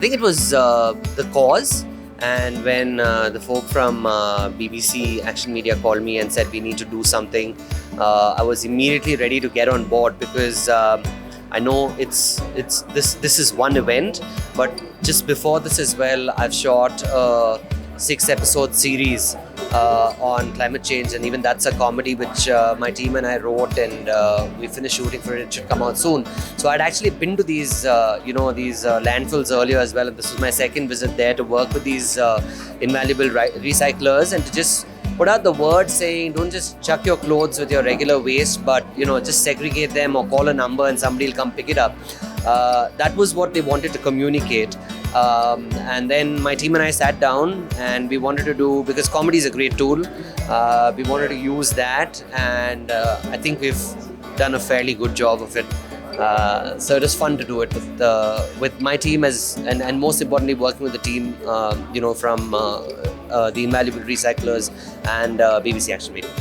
I think it was the cause, and when the folk from BBC Action Media called me and said we need to do something, I was immediately ready to get on board because I know it's this is one event, but just before this as well, I've shot a 6-episode series on climate change, and even that's a comedy which my team and I wrote, and we finished shooting for it. It should come out soon. So I'd actually been to these these landfills earlier as well, and this was my second visit there to work with these invaluable recyclers and to just put out the word saying don't just chuck your clothes with your regular waste, but just segregate them or call a number and somebody will come pick it up. That was what they wanted to communicate. And then my team and I sat down and we wanted to do, because comedy is a great tool, we wanted to use that, and I think we've done a fairly good job of it. So it was fun to do it with my team and most importantly working with the team from the invaluable recyclers and BBC Action Media.